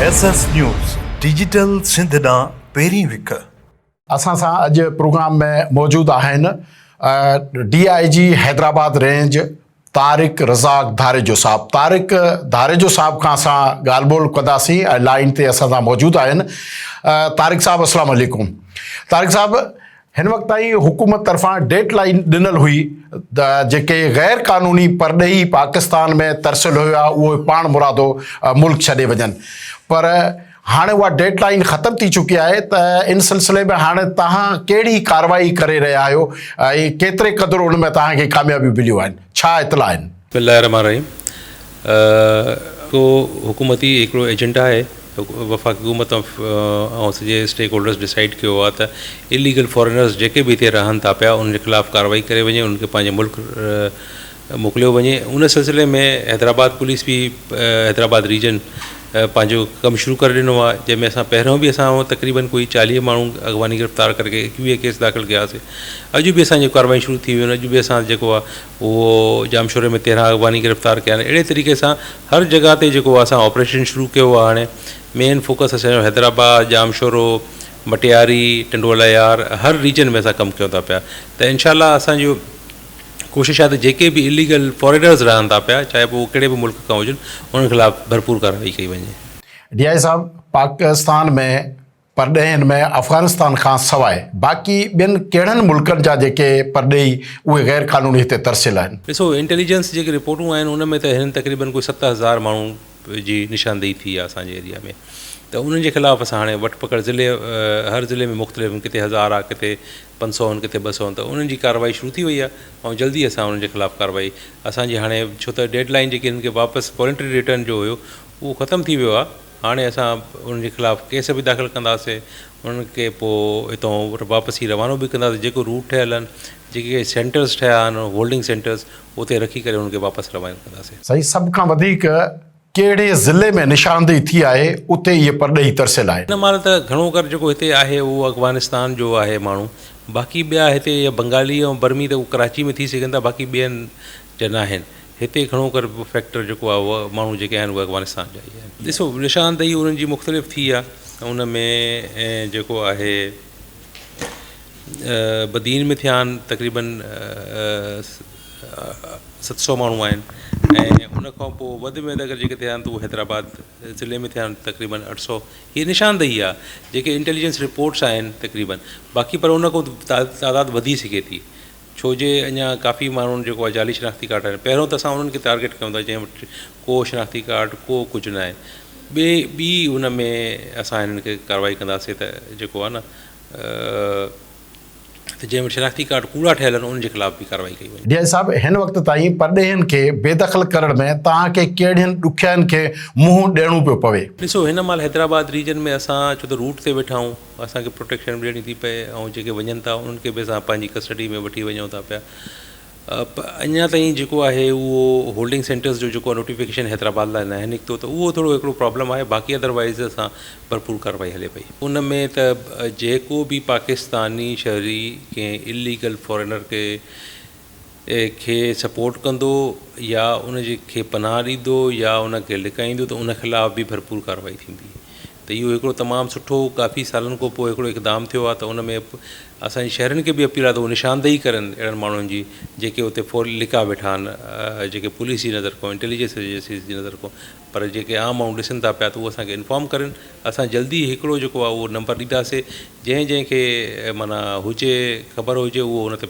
SS news digital सिंधना peri विक। असां सां अॼु प्रोग्राम में मौजूद आहिनि DIG हैदराबाद रेंज तारिक रज़ाक धारेजो साहब। तारिक धारेजो साहब खां असां ॻाल्हि ॿोल कंदासीं ऐं लाइन ते असां सां मौजूद आहिनि। तारिक साहब अस्सलाम वालेकुम। तारिक साहब, हिन वक़्त ताईं हुकूमत तरफ़ां डेडलाइन ॾिनल हुई जेके गैर क़ानूनी परॾेही पाकिस्तान में तरसियल हुआ उहे पाण मुरादो मुल्क छॾे वञनि, पर हाणे उहा डेडलाइन ख़तम थी चुकी आहे। त इन सिलसिले में हाणे तव्हां कहिड़ी कार्रवाई करे रहिया आहियो ऐं केतिरे क़दुरु उन में तव्हांखे कामयाबियूं मिलियूं आहिनि, छा इतला आहिनि? बिस्मिल्लाहिर्रहमानिर्रहीम। को हुकूमती हिकिड़ो एजेंडा आहे, वफ़ाक़ी हुकूमत ऐं सॼे स्टेक होल्डर्स डिसाइड कयो आहे त इलीगल फॉरेनर्स जेके बि हिते रहनि था पिया उनजे ख़िलाफ़ु कार्रवाई करे वञे, उनखे पंहिंजे मुल्क मोकिलियो वञे। उन सिलसिले में हैदराबाद पुलिस बि हैदराबाद रीजन पंहिंजो कमु शुरू करे ॾिनो आहे, जंहिंमें असां पहिरियों बि तक़रीबन कोई 40 माण्हू अॻवानी गिरफ़्तार करके 21 केस दाख़िल कयासीं। अॼु बि असांजी कार्रवाई शुरू थी वियूं आहिनि। अॼु बि असां जेको आहे उहो जामशोरे में 13 अॻवानी गिरफ़्तार कया आहिनि। अहिड़े तरीक़े सां हर जॻह ते जेको असां ऑपरेशन शुरू कयो आहे। हाणे मेन फोकस असांजो हैदराबाद, जामशोरो, मटियारी, टंडोला यार, हर रीजन में असां कमु कयूं था पिया। त इंशाअल्लाह असांजो कोशिशि आहे त जेके बि इलीगल फॉरेनर्स रहनि था पिया, चाहे पोइ कहिड़े बि मुल्क खां हुजनि, उन्हनि ख़िलाफ़ु भरपूर कार्रवाई कई वञे। DI साहब, पाकिस्तान में परॾेहनि में अफ़गानिस्तान खां सवाइ बाक़ी ॿियनि कहिड़नि मुल्कनि जा जेके परॾेही उहे गैर क़ानूनी हिते तरसियल आहिनि? ॾिसो, इंटेलिजेंस जेके रिपोर्टूं आहिनि उन में त हिन तक़रीबन कोई 70,000 माण्हू जी निशानदेही थी आहे असांजे एरिया में। त उन्हनि जे ख़िलाफ़ु असां हाणे वठि पकड़ ज़िले हर ज़िले में मुख़्तलिफ़, किथे 1000 आहे, किथे 500 आहिनि, किथे 200 आहिनि। त उन्हनि जी कार्रवाई शुरू थी वई आहे ऐं जल्दी असां उन्हनि जे ख़िलाफ़ु कार्रवाई असांजी हाणे, छो त डेडलाइन जेकी हिननि खे वापसि वॉलंटरी रिटर्न जो हुयो उहो ख़तमु थी वियो आहे। हाणे असां उन्हनि जे ख़िलाफ़ु केस बि दाख़िल कंदासीं, उन्हनि खे पोइ हितां वापसी रवानो बि कंदासीं। जेको रूट ठहियल आहिनि, जेके सेंटर्स ठहिया आहिनि, होल्डिंग सेंटर्स, उते रखी करे उनखे वापसि रवानो कंदासीं। सही, सभ खां वधीक कहिड़े ज़िले में निशानदेही थी आहे उते इहे परॾेही तरसियल आहे? हिन महिल त घणो करे जेको हिते आहे उहो अफ़गानिस्तान जो आहे माण्हू। बाक़ी ॿिया हिते या बंगाली ऐं बर्मी त उहो कराची में थी सघनि था, बाक़ी ॿियनि जा न आहिनि। हिते घणो करे फैक्टर जेको आहे उहा माण्हू जेके आहिनि उहे अफ़गानिस्तान जा ई आहिनि। ॾिसो, निशानदेही उन्हनि जी मुख़्तलिफ़ थी आहे। उन में जेको आहे बदीन में थिया आहिनि तक़रीबन 700 माण्हू आहिनि, ऐं उन खां पोइ वधि में वधि अगरि जेके थिया आहिनि त उहे हैदराबाद ज़िले में थिया आहिनि तक़रीबन 800। हीअ निशानदेही आहे जेके इंटेलिजेंस रिपोर्ट्स आहिनि तक़रीबन। बाक़ी पर उन खां तादाद वधी सघे थी, छो जे अञा काफ़ी माण्हुनि जेको आहे जाली शनाख़्ती कार्ड आहिनि। पहिरियों त असां उन्हनि खे टारगेट कयूं था जंहिं वटि को शनाख़्ती कार्ड, को कुझु न आहे। ॿी उन में असां हिननि खे कार्रवाई कंदासीं त जेको आहे न त जंहिं वटि शनाख़्ती कार्ड कूड़ा ठहियल आहिनि उनजे ख़िलाफ़ु बि कार्रवाई कई वञे। DI साहब, हिन वक़्त ताईं परॾेहनि खे बेदख़ल करण में तव्हांखे कहिड़ियुनि ॾुखियाईनि खे मुंहुं ॾियणो पियो पवे? ॾिसो, हिन महिल हैदराबाद रीजन में असां छो त रूट ते वेठा आहियूं, असांखे प्रोटेक्शन बि ॾियणी थी पए, ऐं जेके वञनि था उन्हनि खे बि असां पंहिंजी कस्टडी में वठी वञूं था पिया। अञा ताईं जेको आहे उहो होल्डिंग सेंटर्स जो जेको नोटिफिकेशन हैदराबाद लाइ न निकितो, त उहो थोरो हिकिड़ो प्रॉब्लम आहे। बाक़ी अदरवाइज़ असां भरपूर कार्रवाई हले पई। उन में त जेको बि पाकिस्तानी शहरी कंहिं इलीगल फॉरेनर खे सपोर्ट कंदो या उनजे खे पनाह ॾींदो या उनखे लिकाईंदो, त उन ख़िलाफ़ु बि भरपूर कार्रवाई थींदी। त इहो हिकिड़ो तमामु सुठो काफ़ी सालनि खां पोइ हिकिड़ो इक़दाम थियो आहे। त उन में असांजे शहरनि खे बि अपील आहे त उहे निशानदेही करनि अहिड़नि माण्हुनि जी जेके उते लिका वेठा आहिनि, जेके पुलिस जी नज़र खां, इंटेलिजेंस एजेंसीज़ जी नज़र खां, पर जेके आम माण्हू ॾिसनि था पिया त उहे असांखे इंफॉर्म करनि। असां जल्दी हिकिड़ो जेको आहे उहो नंबर ॾींदासीं, जंहिंखे माना हुजे, ख़बर हुजे, उहो उन ते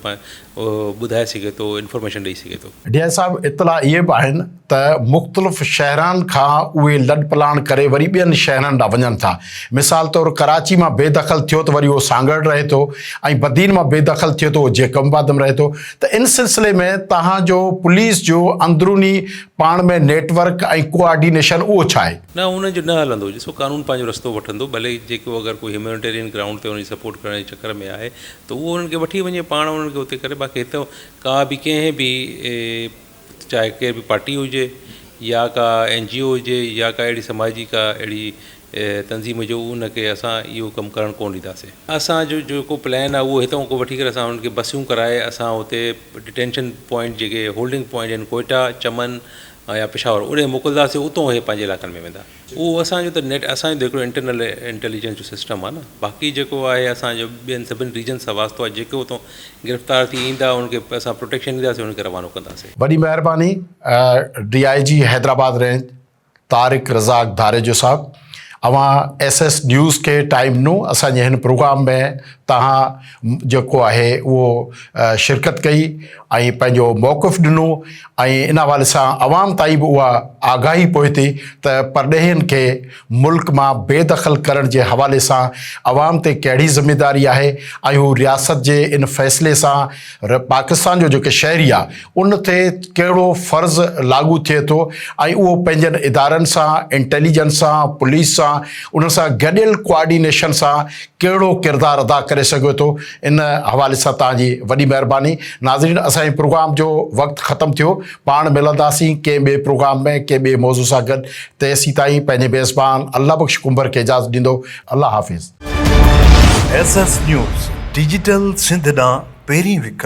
ॿुधाए सघे थो, इंफॉर्मेशन ॾेई सघे थो। DI साहब, इतला इहे बि आहिनि त मुख़्तलिफ़ शहरनि खां उहे लॾ पलाण करे वरी ॿियनि शहरनि ॾांहुं वञनि था। मिसाल तौरु कराची मां बेदख़ल थियो त वरी उहो सांगड़ रहे थो, ऐं बदीन मां बेदख़ल थियो त उहो जेकमबाद में रहे थो। त इन सिलसिले में तव्हांजो पुलिस जो अंदरूनी पाण में नेटवर्क ऐं कोऑर्डिनेशन उहो छा आहे? न, उनजो न हलंदो। ॾिसो, कानून पंहिंजो रस्तो वठंदो, भले जेको अगरि कोई ह्यूमैनिटेरियन ग्राउंड ते उनजी सपोर्ट करण जे चक्कर में आहे त उहो उन्हनि खे वठी वञे, पाण उन्हनि खे उते करे। बाक़ी हिते का बि कंहिं बि चाहे कहिड़ी बि पार्टी हुजे या का NGO हुजे या का अहिड़ी समाजी का अहिड़ी तंज़ीम हुजे, उनखे असां इहो कमु करणु कोन ॾींदासीं। असांजो जेको प्लान आहे उहो हितां को वठी करे असां उन्हनि खे बसियूं कराए असां हुते डिटेंशन पॉइंट, जेके होल्डिंग पॉइंट आहिनि, कोयटा, चमन, या पेशावर उॾे मोकिलंदासीं, उतां इहे पंहिंजे इलाइक़नि में वेंदा। उहो असांजो त नेट असांजो त हिकिड़ो इंटरनल इंटेलिजेंस जो सिस्टम आहे न। बाक़ी जेको आहे असांजो ॿियनि सभिनी रीजन सां वास्तो आहे, जेके उतां गिरफ़्तार थी ईंदा उनखे असां प्रोटेक्शन ॾींदासीं, उनखे रवानो कंदासीं। वॾी महिरबानी DIG हैदराबाद रेंज तारिक रज़ाक धारेजो साहब। अवां SS न्यूज़ खे टाइम ॾिनो। असांजे हिन प्रोग्राम में तव्हां जेको आहे उहो शिरकत कई ऐं पंहिंजो मौक़िफ़ ॾिनो ऐं इन हवाले सां अवाम ताईं बि उहा आगाही पहुती त परॾेहियुनि खे मुल्क मां बेदख़ल करण जे हवाले सां अवाम ते कहिड़ी ज़िमेदारी आहे ऐं हू रियासत जे इन फ़ैसिले सां पाकिस्तान जो जेको शहरी आहे उन ते कहिड़ो फ़र्ज़ लागू थिए थो ऐं उहो पंहिंजनि इदारनि सां, इंटेलिजेंस सां, पुलिस सां, उन सां गॾियल कोऑर्डिनेशन सां कहिड़ो किरदारु अदा करे सघे थो। इन हवाले सां तव्हांजी वॾी महिरबानी। नाज़रीन, असांजे प्रोग्राम जो वक़्तु ख़तमु थियो। पाण मिलंदासीं कंहिं ॿिए प्रोग्राम में कंहिं ॿिए मौज़ू सां गॾु। तेसीं ताईं पंहिंजे मेज़बान अल्लाह बख़्श कुंबर खे इजाज़त ॾींदो। अल्लाह हाफ़िज़। SS न्यूज़ डिजिटल सिंध ॾांहुं पहिरीं विक।